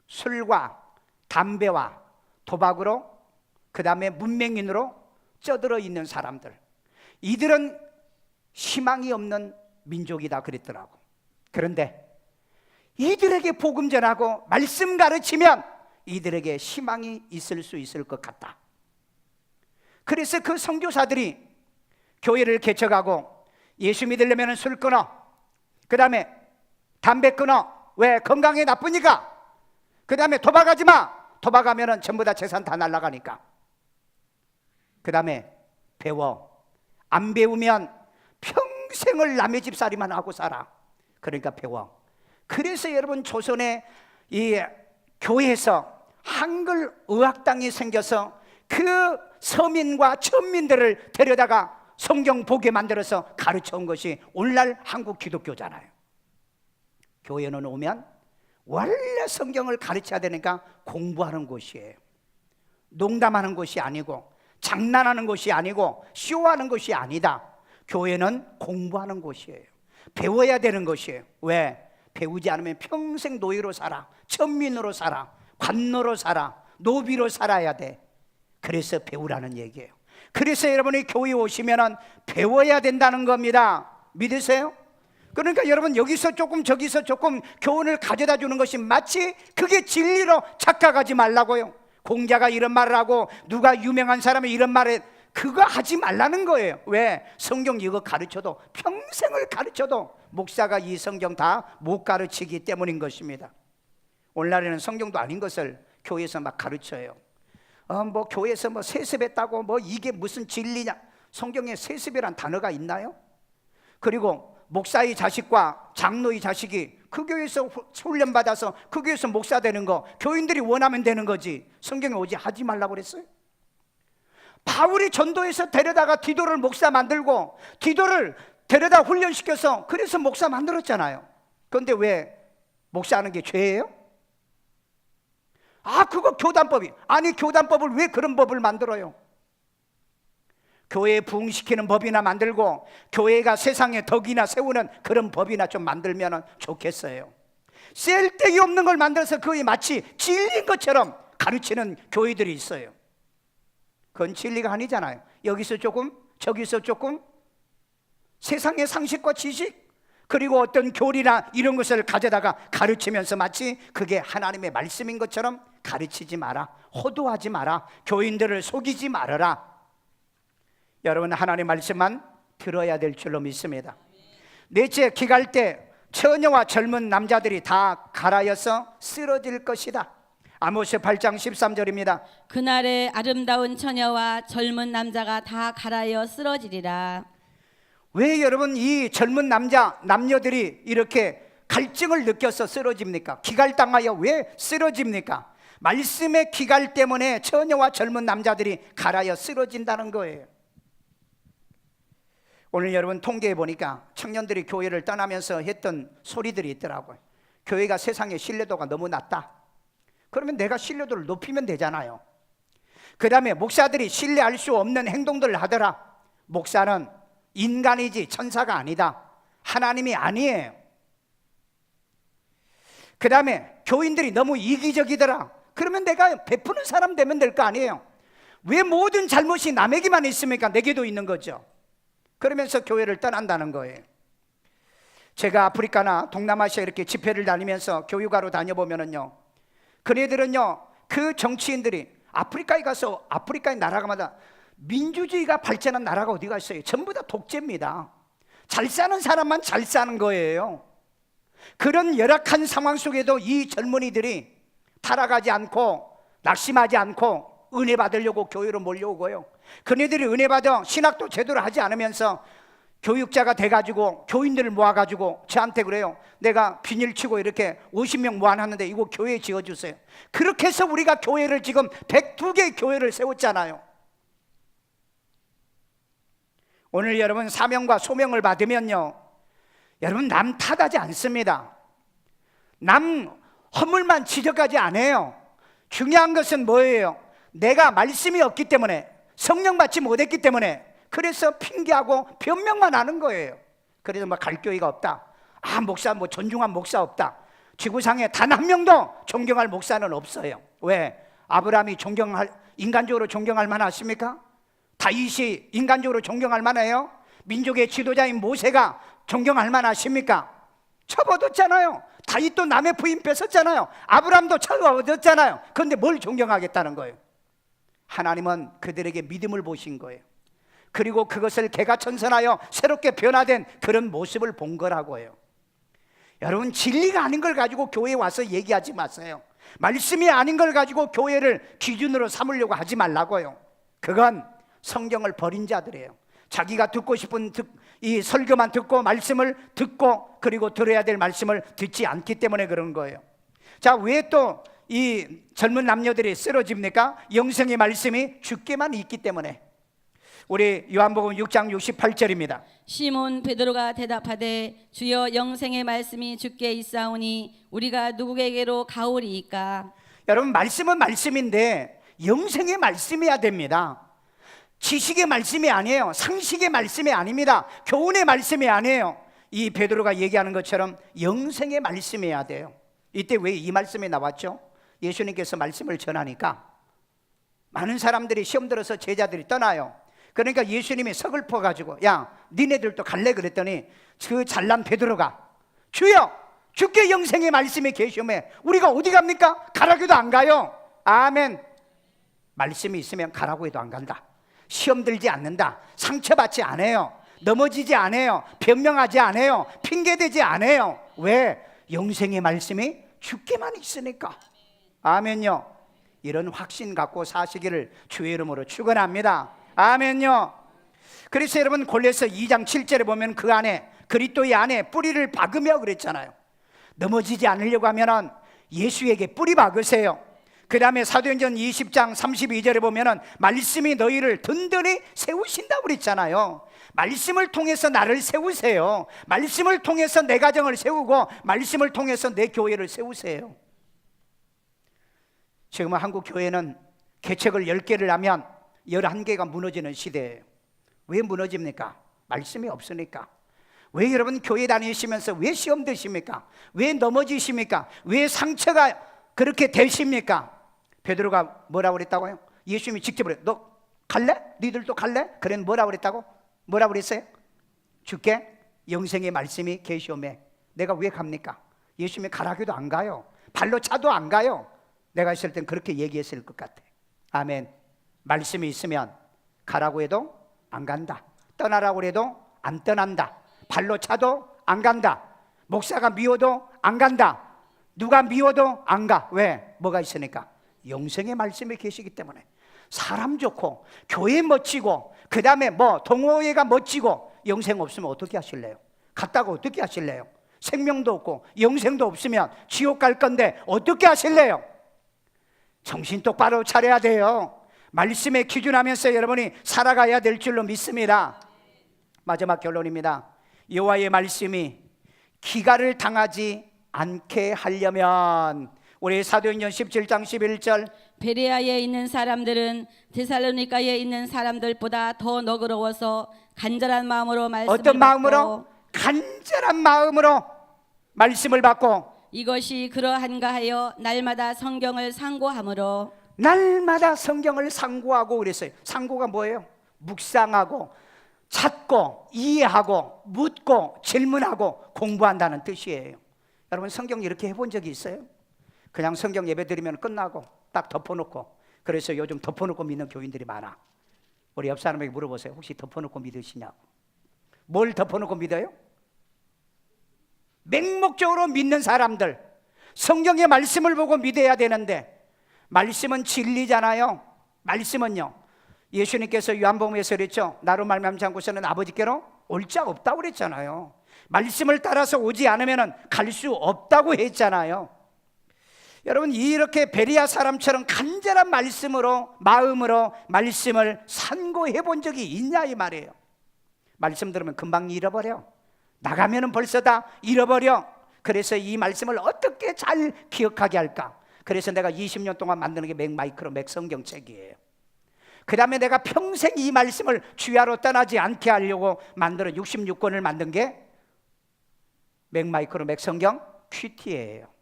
[SPEAKER 1] 술과 담배와 도박으로, 그 다음에 문맹인으로 쩌들어 있는 사람들, 이들은 희망이 없는 민족이다 그랬더라고. 그런데 이들에게 복음 전하고 말씀 가르치면 이들에게 희망이 있을 수 있을 것 같다. 그래서 그 선교사들이 교회를 개척하고 예수 믿으려면 술 끊어, 그 다음에 담배 끊어. 왜? 건강에 나쁘니까. 그 다음에 도박하지 마. 도박하면 전부 다 재산 다 날아가니까. 그 다음에 배워. 안 배우면 평생을 남의 집살이만 하고 살아. 그러니까 배워. 그래서 여러분 조선의 이 교회에서 한글 의학당이 생겨서 그 서민과 천민들을 데려다가 성경 보게 만들어서 가르쳐온 것이 오늘날 한국 기독교잖아요. 교회는 오면 원래 성경을 가르쳐야 되니까 공부하는 곳이에요. 농담하는 곳이 아니고 장난하는 곳이 아니고 쇼하는 곳이 아니다. 교회는 공부하는 곳이에요. 배워야 되는 것이에요. 왜? 배우지 않으면 평생 노예로 살아, 천민으로 살아, 관노로 살아, 노비로 살아야 돼. 그래서 배우라는 얘기예요. 그래서 여러분이 교회 오시면은 배워야 된다는 겁니다. 믿으세요? 그러니까 여러분 여기서 조금 저기서 조금 교훈을 가져다 주는 것이 마치 그게 진리로 착각하지 말라고요. 공자가 이런 말을 하고 누가 유명한 사람이 이런 말을, 그거 하지 말라는 거예요. 왜? 성경 이거 가르쳐도 평생을 가르쳐도 목사가 이 성경 다 못 가르치기 때문인 것입니다. 오늘날에는 성경도 아닌 것을 교회에서 막 가르쳐요. 뭐 교회에서 뭐 세습했다고 뭐 이게 무슨 진리냐. 성경에 세습이란 단어가 있나요? 그리고 목사의 자식과 장로의 자식이 그 교회에서 훈련받아서 그 교회에서 목사 되는 거 교인들이 원하면 되는 거지, 성경에 오지 하지 말라고 그랬어요? 바울이 전도해서 데려다가 디도를 목사 만들고 디도를 데려다 훈련시켜서 그래서 목사 만들었잖아요. 그런데 왜 목사하는 게 죄예요? 그거 교단법이. 아니 교단법을 왜 그런 법을 만들어요? 교회에 부흥시키는 법이나 만들고 교회가 세상에 덕이나 세우는 그런 법이나 좀 만들면 좋겠어요. 쓸데기 없는 걸 만들어서 그게 마치 진리인 것처럼 가르치는 교회들이 있어요. 그건 진리가 아니잖아요. 여기서 조금 저기서 조금 세상의 상식과 지식 그리고 어떤 교리나 이런 것을 가져다가 가르치면서 마치 그게 하나님의 말씀인 것처럼 가르치지 마라. 호도하지 마라. 교인들을 속이지 말아라. 여러분 하나님의 말씀만 들어야 될 줄로 믿습니다. 넷째, 기갈 때 처녀와 젊은 남자들이 다 갈아여서 쓰러질 것이다. 아모스 8장 13절입니다.
[SPEAKER 2] 그날에 아름다운 처녀와 젊은 남자가 다 갈아여 쓰러지리라.
[SPEAKER 1] 왜 여러분 이 젊은 남녀들이 이렇게 갈증을 느껴서 쓰러집니까? 기갈당하여 왜 쓰러집니까? 말씀의 기갈 때문에 처녀와 젊은 남자들이 갈아여 쓰러진다는 거예요. 오늘 여러분 통계해 보니까 청년들이 교회를 떠나면서 했던 소리들이 있더라고요. 교회가 세상의 신뢰도가 너무 낮다. 그러면 내가 신뢰도를 높이면 되잖아요. 그 다음에 목사들이 신뢰할 수 없는 행동들을 하더라. 목사는 인간이지 천사가 아니다. 하나님이 아니에요. 그 다음에 교인들이 너무 이기적이더라. 그러면 내가 베푸는 사람 되면 될 거 아니에요. 왜 모든 잘못이 남에게만 있습니까? 내게도 있는 거죠. 그러면서 교회를 떠난다는 거예요. 제가 아프리카나 동남아시아 이렇게 집회를 다니면서 교육하러 다녀보면은요, 그네들은요 그 정치인들이 아프리카에 가서 아프리카의 나라마다 민주주의가 발전한 나라가 어디가 있어요? 전부 다 독재입니다. 잘 사는 사람만 잘 사는 거예요. 그런 열악한 상황 속에도 이 젊은이들이 타락하지 않고 낙심하지 않고 은혜 받으려고 교회로 몰려오고요, 그네들이 은혜 받아 신학도 제대로 하지 않으면서 교육자가 돼가지고 교인들을 모아가지고 저한테 그래요. 내가 비닐치고 이렇게 50명 모아놨는데 이거 교회에 지어주세요. 그렇게 해서 우리가 교회를 지금 102개의 교회를 세웠잖아요. 오늘 여러분 사명과 소명을 받으면요, 여러분 남 탓하지 않습니다. 남 허물만 지적하지 않아요. 중요한 것은 뭐예요? 내가 말씀이 없기 때문에, 성령 받지 못했기 때문에 그래서 핑계하고 변명만 하는 거예요. 그래서 뭐 갈 교회가 없다. 목사 뭐 존중한 목사 없다. 지구상에 단 한 명도 존경할 목사는 없어요. 왜? 아브라함이 인간적으로 존경할 만하십니까? 다윗이 인간적으로 존경할 만해요? 민족의 지도자인 모세가 존경할 만하십니까? 첩 얻었잖아요. 다윗도 남의 부인 뺏었잖아요. 아브라함도 첩 얻었잖아요. 그런데 뭘 존경하겠다는 거예요? 하나님은 그들에게 믿음을 보신 거예요. 그리고 그것을 개가천선하여 새롭게 변화된 그런 모습을 본 거라고요. 여러분 진리가 아닌 걸 가지고 교회에 와서 얘기하지 마세요. 말씀이 아닌 걸 가지고 교회를 기준으로 삼으려고 하지 말라고요. 그건 성경을 버린 자들이에요. 자기가 듣고 싶은 이 설교만 듣고 말씀을 듣고 그리고 들어야 될 말씀을 듣지 않기 때문에 그런 거예요. 자, 왜 또 이 젊은 남녀들이 쓰러집니까? 영생의 말씀이 주께만 있기 때문에. 우리 요한복음 6장 68절입니다.
[SPEAKER 2] 시몬 베드로가 대답하되 주여 영생의 말씀이 주께 있사오니 우리가 누구에게로 가오리이까?
[SPEAKER 1] 여러분 말씀은 말씀인데 영생의 말씀이어야 됩니다. 지식의 말씀이 아니에요. 상식의 말씀이 아닙니다. 교훈의 말씀이 아니에요. 이 베드로가 얘기하는 것처럼 영생의 말씀이어야 돼요. 이때 왜 이 말씀이 나왔죠? 예수님께서 말씀을 전하니까 많은 사람들이 시험 들어서 제자들이 떠나요. 그러니까 예수님이 서글퍼 가지고 야 니네들도 갈래? 그랬더니 그 잘난 베드로가 주여 주께 영생의 말씀이 계시오매 우리가 어디 갑니까? 가라고도 안 가요. 아멘. 말씀이 있으면 가라고 해도 안 간다. 시험 들지 않는다. 상처받지 않아요. 넘어지지 않아요. 변명하지 않아요. 핑계대지 않아요. 왜? 영생의 말씀이 주께만 있으니까. 아멘요. 이런 확신 갖고 사시기를 주의 이름으로 축원합니다. 아멘요. 그래서 여러분 골로새 2장 7절에 보면 그 안에 그리스도의 안에 뿌리를 박으며 그랬잖아요. 넘어지지 않으려고 하면은 예수에게 뿌리 박으세요. 그 다음에 사도행전 20장 32절에 보면은 말씀이 너희를 든든히 세우신다고 그랬잖아요. 말씀을 통해서 나를 세우세요. 말씀을 통해서 내 가정을 세우고 말씀을 통해서 내 교회를 세우세요. 지금 한국 교회는 개척을 10개를 하면 11개가 무너지는 시대예요. 왜 무너집니까? 말씀이 없으니까. 왜 여러분 교회 다니시면서 왜 시험 드십니까? 왜 넘어지십니까? 왜 상처가 그렇게 되십니까? 베드로가 뭐라고 그랬다고요? 예수님이 직접 그래. 너 갈래? 너희들도 갈래? 그래 뭐라고 그랬다고? 뭐라고 그랬어요? 주께 영생의 말씀이 계시오매 내가 왜 갑니까? 예수님이 가라고도 안 가요. 발로 차도 안 가요. 내가 있을 땐 그렇게 얘기했을 것 같아. 아멘. 말씀이 있으면 가라고 해도 안 간다. 떠나라고 해도 안 떠난다. 발로 차도 안 간다. 목사가 미워도 안 간다. 누가 미워도 안 가. 왜? 뭐가 있으니까? 영생의 말씀이 계시기 때문에. 사람 좋고 교회 멋지고 그 다음에 뭐 동호회가 멋지고 영생 없으면 어떻게 하실래요? 갔다가 어떻게 하실래요? 생명도 없고 영생도 없으면 지옥 갈 건데 어떻게 하실래요? 정신 똑바로 차려야 돼요. 말씀에 기준하면서 여러분이 살아가야 될 줄로 믿습니다. 마지막 결론입니다. 여호와의 말씀이 기갈을 당하지 않게 하려면 우리 사도행전 17장 11절
[SPEAKER 2] 베레아에 있는 사람들은 데살로니가에 있는 사람들보다 더 너그러워서 간절한 마음으로 말씀을
[SPEAKER 1] 어떤 마음으로?
[SPEAKER 2] 받고
[SPEAKER 1] 간절한 마음으로 말씀을 받고
[SPEAKER 2] 이것이 그러한가 하여 날마다 성경을 상고함으로
[SPEAKER 1] 날마다 성경을 상고하고 그랬어요. 상고가 뭐예요? 묵상하고 찾고 이해하고 묻고 질문하고 공부한다는 뜻이에요. 여러분 성경 이렇게 해본 적이 있어요? 그냥 성경 예배 드리면 끝나고 딱 덮어놓고. 그래서 요즘 덮어놓고 믿는 교인들이 많아. 우리 옆 사람에게 물어보세요. 혹시 덮어놓고 믿으시냐고. 뭘 덮어놓고 믿어요? 맹목적으로 믿는 사람들, 성경의 말씀을 보고 믿어야 되는데 말씀은 진리잖아요. 말씀은요, 예수님께서 요한복음에서 그랬죠. 나로 말미암지 않고서는 아버지께로 올 자 없다고 그랬잖아요. 말씀을 따라서 오지 않으면 갈 수 없다고 했잖아요. 여러분 이렇게 베레아 사람처럼 간절한 말씀으로 마음으로 말씀을 산고해 본 적이 있냐 이 말이에요. 말씀 들으면 금방 잃어버려. 나가면 벌써 다 잃어버려. 그래서 이 말씀을 어떻게 잘 기억하게 할까? 그래서 내가 20년 동안 만드는 게 맥마이크로 맥성경책이에요. 그 다음에 내가 평생 이 말씀을 주야로 떠나지 않게 하려고 만드는 66권을 만든 게 맥마이크로 맥성경 큐티예요.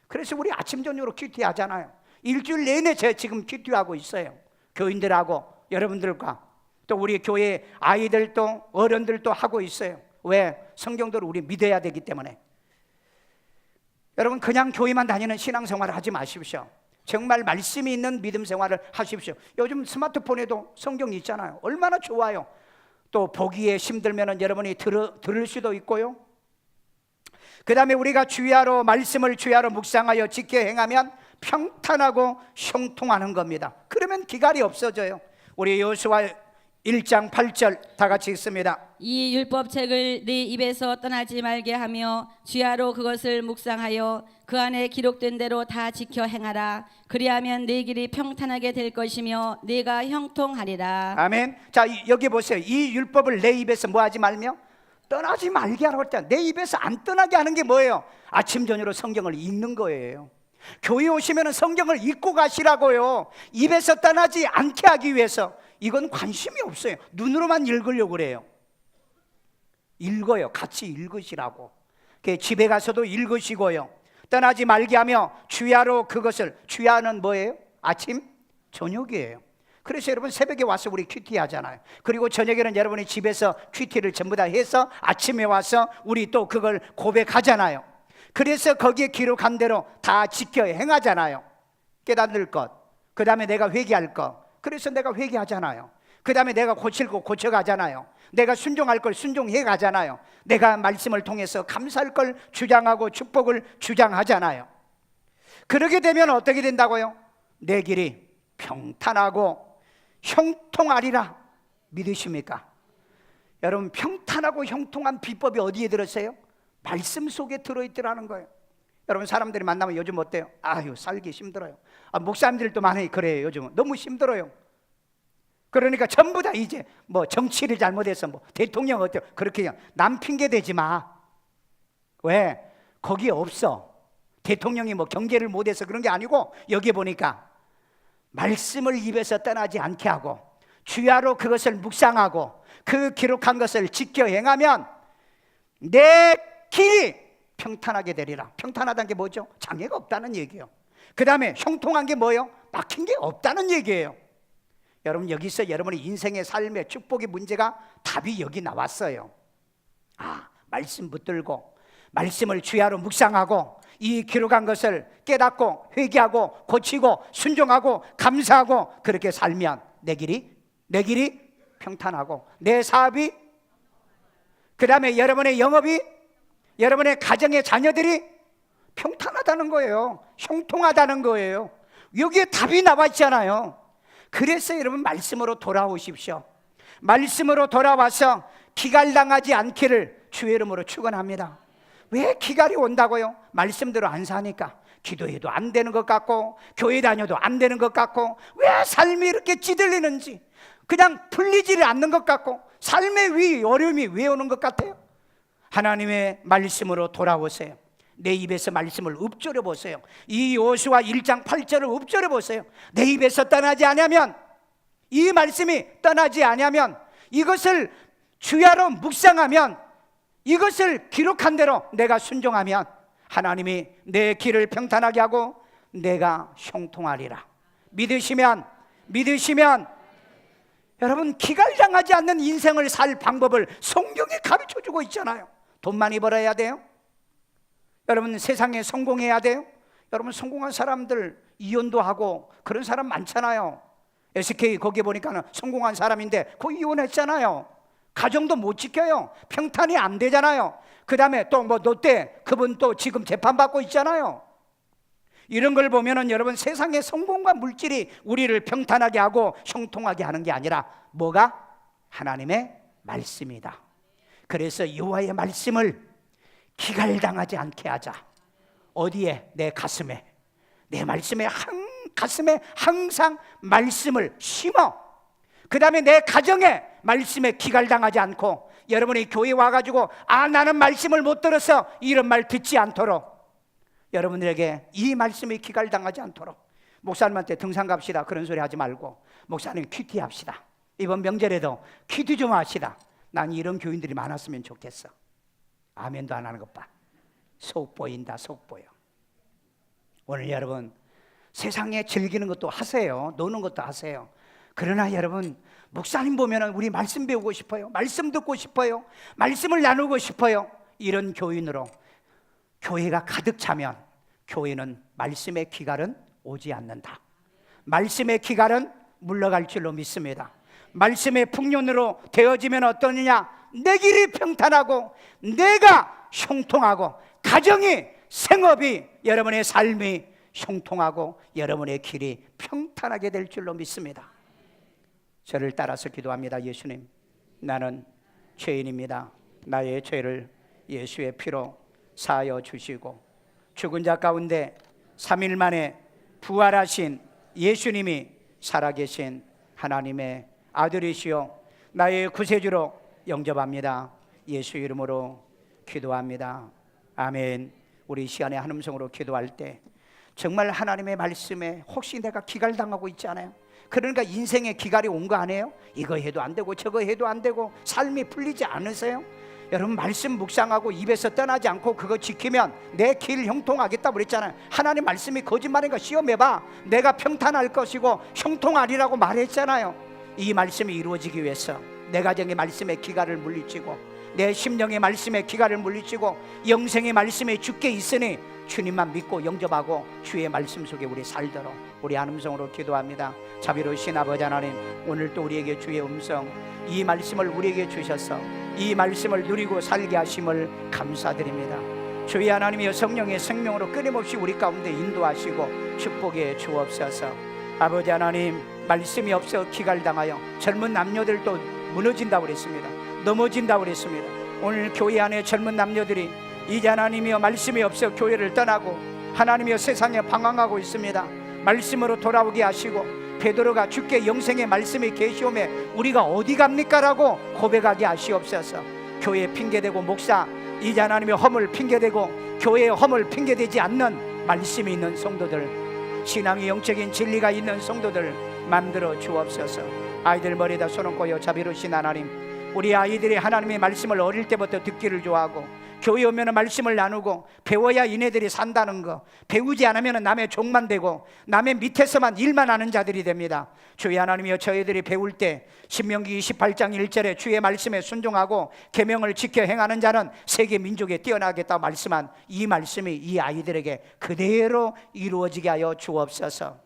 [SPEAKER 1] 그래서 우리 아침 저녁으로 큐티 하잖아요. 일주일 내내 제가 지금 큐티 하고 있어요. 교인들하고 여러분들과 또 우리 교회 아이들도 어른들도 하고 있어요. 왜? 성경도를 우리 믿어야 되기 때문에. 여러분 그냥 교회만 다니는 신앙생활을 하지 마십시오. 정말 말씀이 있는 믿음 생활을 하십시오. 요즘 스마트폰에도 성경이 있잖아요. 얼마나 좋아요. 또 보기에 힘들면 여러분이 들을 수도 있고요. 그 다음에 우리가 주야로 말씀을 주야로 묵상하여 지켜 행하면 평탄하고 형통하는 겁니다. 그러면 기갈이 없어져요. 우리 여호수아 1장 8절 다 같이 읽습니다.
[SPEAKER 2] 이 율법책을 네 입에서 떠나지 말게 하며 주야로 그것을 묵상하여 그 안에 기록된 대로 다 지켜 행하라. 그리하면 네 길이 평탄하게 될 것이며 네가 형통하리라.
[SPEAKER 1] 아멘. 자 여기 보세요. 이 율법을 내 입에서 뭐 하지 말며 떠나지 말게 하라고 했잖아요. 내 입에서 안 떠나게 하는 게 뭐예요? 아침 저녁으로 성경을 읽는 거예요. 교회 오시면 성경을 읽고 가시라고요. 입에서 떠나지 않게 하기 위해서. 이건 관심이 없어요. 눈으로만 읽으려고 그래요. 읽어요. 같이 읽으시라고. 집에 가서도 읽으시고요. 떠나지 말게 하며 주야로 그것을. 주야는 뭐예요? 아침 저녁이에요. 그래서 여러분 새벽에 와서 우리 큐티 하잖아요. 그리고 저녁에는 여러분이 집에서 큐티를 전부 다 해서 아침에 와서 우리 또 그걸 고백하잖아요. 그래서 거기에 기록한 대로 다 지켜 행하잖아요. 깨닫는 것, 그 다음에 내가 회개할 것, 그래서 내가 회개하잖아요. 그 다음에 내가 고칠 거 고쳐가잖아요. 내가 순종할 걸 순종해 가잖아요. 내가 말씀을 통해서 감사할 걸 주장하고 축복을 주장하잖아요. 그렇게 되면 어떻게 된다고요? 내 길이 평탄하고 형통하리라. 믿으십니까? 여러분, 평탄하고 형통한 비법이 어디에 들었어요? 말씀 속에 들어있더라는 거예요. 여러분, 사람들이 만나면 요즘 어때요? 아유, 살기 힘들어요. 목사님들도 많이 그래요. 요즘은 너무 힘들어요. 그러니까 전부 다 이제 뭐 정치를 잘못해서 뭐 대통령 어때요? 그렇게 그냥 남 핑계 대지 마. 왜? 거기에 없어. 대통령이 뭐 경제를 못해서 그런 게 아니고, 여기 보니까 말씀을 입에서 떠나지 않게 하고 주야로 그것을 묵상하고 그 기록한 것을 지켜 행하면 내 길이 평탄하게 되리라. 평탄하다는 게 뭐죠? 장애가 없다는 얘기예요. 그 다음에 형통한 게 뭐예요? 막힌 게 없다는 얘기예요. 여러분, 여기서 여러분의 인생의 삶의 축복의 문제가 답이 여기 나왔어요. 말씀 붙들고 말씀을 주야로 묵상하고 이 기록한 것을 깨닫고 회개하고 고치고 순종하고 감사하고 그렇게 살면 내 길이 평탄하고 내 사업이, 그 다음에 여러분의 영업이, 여러분의 가정의 자녀들이 평탄하다는 거예요. 형통하다는 거예요. 여기에 답이 나와 있잖아요. 그래서 여러분, 말씀으로 돌아오십시오. 말씀으로 돌아와서 기갈당하지 않기를 주의 이름으로 축원합니다. 왜 기갈이 온다고요? 말씀대로 안 사니까. 기도해도 안 되는 것 같고 교회 다녀도 안 되는 것 같고, 왜 삶이 이렇게 찌들리는지, 그냥 풀리지를 않는 것 같고, 삶의 어려움이 왜 오는 것 같아요? 하나님의 말씀으로 돌아오세요. 내 입에서 말씀을 읊조려 보세요. 이 여호수아 1장 8절을 읊조려 보세요. 내 입에서 떠나지 않으면, 이 말씀이 떠나지 않으면, 이것을 주야로 묵상하면, 이것을 기록한 대로 내가 순종하면 하나님이 내 길을 평탄하게 하고 내가 형통하리라. 믿으시면 여러분, 기갈당하지 않는 인생을 살 방법을 성경이 가르쳐주고 있잖아요. 돈 많이 벌어야 돼요? 여러분, 세상에 성공해야 돼요? 여러분, 성공한 사람들 이혼도 하고 그런 사람 많잖아요. SK 거기 보니까 성공한 사람인데 거의 이혼했잖아요. 가정도 못 지켜요. 평탄이 안 되잖아요. 그 다음에 또 뭐 롯데 그분 또 지금 재판받고 있잖아요. 이런 걸 보면은 여러분, 세상의 성공과 물질이 우리를 평탄하게 하고 형통하게 하는 게 아니라 뭐가? 하나님의 말씀이다. 그래서 여호와의 말씀을 기갈당하지 않게 하자. 어디에? 내 가슴에. 내 말씀에 가슴에 항상 말씀을 심어. 그 다음에 내 가정에 말씀에 기갈당하지 않고, 여러분이 교회 와가지고 나는 말씀을 못 들어서 이런 말 듣지 않도록, 여러분들에게 이 말씀이 기갈당하지 않도록, 목사님한테 등산 갑시다 그런 소리 하지 말고 목사님 큐티 합시다. 이번 명절에도 큐티 좀 합시다. 난 이런 교인들이 많았으면 좋겠어. 아멘도 안 하는 것 봐. 속 보인다, 속 보여. 오늘 여러분, 세상에 즐기는 것도 하세요. 노는 것도 하세요. 그러나 여러분, 목사님 보면 우리 말씀 배우고 싶어요. 말씀 듣고 싶어요. 말씀을 나누고 싶어요. 이런 교인으로 교회가 가득 차면 교회는 말씀의 기갈은 오지 않는다. 말씀의 기갈은 물러갈 줄로 믿습니다. 말씀의 풍년으로 되어지면 어떠느냐? 내 길이 평탄하고 내가 형통하고 가정이, 생업이, 여러분의 삶이 형통하고 여러분의 길이 평탄하게 될 줄로 믿습니다. 저를 따라서 기도합니다. 예수님, 나는 죄인입니다. 나의 죄를 예수의 피로 사하여 주시고 죽은 자 가운데 3일 만에 부활하신 예수님이 살아계신 하나님의 아들이시요 나의 구세주로 영접합니다. 예수 이름으로 기도합니다. 아멘. 우리 시간에 한 음성으로 기도할 때 정말 하나님의 말씀에 혹시 내가 기갈당하고 있지 않아요? 그러니까 인생에 기갈이 온 거 아니에요? 이거 해도 안 되고 저거 해도 안 되고 삶이 풀리지 않으세요? 여러분 말씀 묵상하고 입에서 떠나지 않고 그거 지키면 내 길 형통하겠다고 그랬잖아요. 하나님 말씀이 거짓말인가 시험해봐. 내가 평탄할 것이고 형통하리라고 말했잖아요. 이 말씀이 이루어지기 위해서 내 가정의 말씀의 기갈을 물리치고 내 심령의 말씀의 기갈을 물리치고 영생의 말씀에 주께 있으니 주님만 믿고 영접하고 주의 말씀 속에 우리 살도록 우리 한 음성으로 기도합니다. 자비로우신 아버지 하나님, 오늘 또 우리에게 주의 음성, 이 말씀을 우리에게 주셔서 이 말씀을 누리고 살게 하심을 감사드립니다. 주의 하나님이여 성령의 생명으로 끊임없이 우리 가운데 인도하시고 축복해 주옵소서. 아버지 하나님, 말씀이 없어 기갈당하여 젊은 남녀들도 무너진다고 그랬습니다. 넘어진다고 그랬습니다. 오늘 교회 안에 젊은 남녀들이 이제 하나님이여 말씀이 없어 교회를 떠나고 하나님이여 세상에 방황하고 있습니다. 말씀으로 돌아오게 하시고 베드로가 주께 영생의 말씀이 계시오매 우리가 어디 갑니까? 라고 고백하게 하시옵소서. 교회 핑계대고 목사 이제 하나님의 허물 핑계대고 교회의 허물 핑계대지 않는 말씀이 있는 성도들, 신앙의 영적인 진리가 있는 성도들 만들어 주옵소서. 아이들 머리에다 손 얹고요. 자비로우신 하나님, 우리 아이들이 하나님의 말씀을 어릴 때부터 듣기를 좋아하고 교회 오면 말씀을 나누고 배워야 이네들이 산다는 거, 배우지 않으면 남의 종만 되고 남의 밑에서만 일만 하는 자들이 됩니다. 주의 하나님이여, 저희들이 배울 때 신명기 28장 1절에 주의 말씀에 순종하고 계명을 지켜 행하는 자는 세계 민족에 뛰어나겠다고 말씀한 이 말씀이 이 아이들에게 그대로 이루어지게 하여 주옵소서.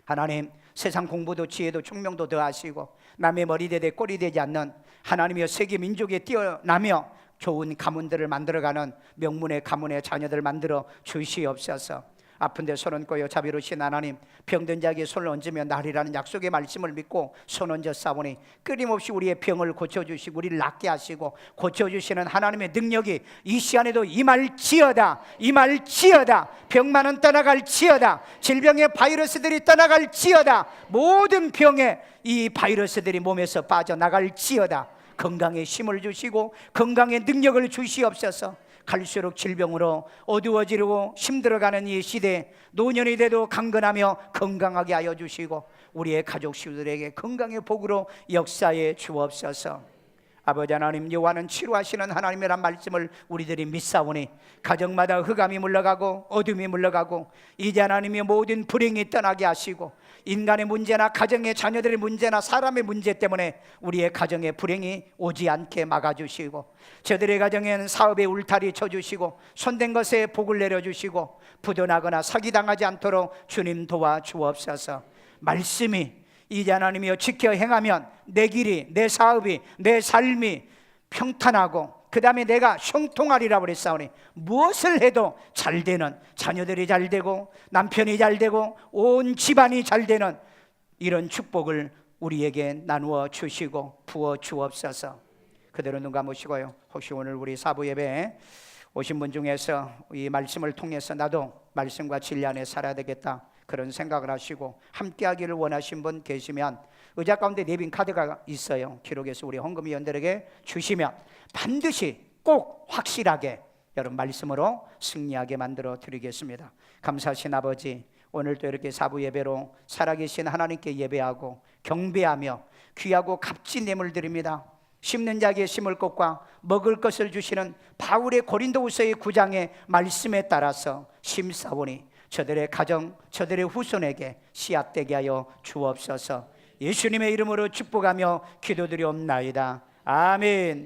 [SPEAKER 1] 하나님, 세상 공부도 지혜도 총명도 더하시고 남의 머리 되되 꼬리 되지 않는 하나님이여 세계 민족에 뛰어나며 좋은 가문들을 만들어가는 명문의 가문의 자녀들 만들어 주시옵소서. 아픈데 손 얹고요. 자비로우신 하나님, 병든 자에게 손을 얹으면 나으리라는 약속의 말씀을 믿고 손 얹어 싸우니 끊임없이 우리의 병을 고쳐주시고 우리를 낫게 하시고 고쳐주시는 하나님의 능력이 이 시간에도 임할지어다, 임할지어다. 병만은 떠나갈지어다, 질병의 바이러스들이 떠나갈지어다, 모든 병의 이 바이러스들이 몸에서 빠져나갈지어다. 건강에 힘을 주시고 건강의 능력을 주시옵소서. 갈수록 질병으로 어두워지고 힘들어가는 이 시대에 노년이 돼도 강건하며 건강하게 하여 주시고 우리의 가족 시우들에게 건강의 복으로 역사해 주옵소서. 아버지 하나님, 여호와는 치료하시는 하나님이란 말씀을 우리들이 믿사오니 가정마다 흑암이 물러가고 어둠이 물러가고 이제 하나님의 모든 불행이 떠나게 하시고 인간의 문제나 가정의 자녀들의 문제나 사람의 문제 때문에 우리의 가정에 불행이 오지 않게 막아주시고 저들의 가정에는 사업의 울타리 쳐주시고 손댄 것에 복을 내려주시고 부도나거나 사기당하지 않도록 주님 도와주옵소서. 말씀이 이제 하나님이여 지켜 행하면 내 길이, 내 사업이, 내 삶이 평탄하고 그 다음에 내가 형통하리라고 그랬사오니 무엇을 해도 잘 되는, 자녀들이 잘 되고 남편이 잘 되고 온 집안이 잘 되는 이런 축복을 우리에게 나누어 주시고 부어 주옵소서. 그대로 눈 감으시고요. 혹시 오늘 우리 사부 예배에 오신 분 중에서 이 말씀을 통해서 나도 말씀과 진리 안에 살아야 되겠다 그런 생각을 하시고 함께하기를 원하신 분 계시면 의자 가운데 내빈 카드가 있어요. 기록해서 우리 헌금위원들에게 주시면 반드시 꼭 확실하게 여러분 말씀으로 승리하게 만들어 드리겠습니다. 감사하신 아버지, 오늘도 이렇게 사부 예배로 살아계신 하나님께 예배하고 경배하며 귀하고 값진 예물 드립니다. 심는 자에게 심을 것과 먹을 것을 주시는 바울의 고린도후서의 9장의 말씀에 따라서 심사오니 저들의 가정, 저들의 후손에게 씨앗되게 하여 주옵소서. 예수님의 이름으로 축복하며 기도드리옵나이다. 아멘.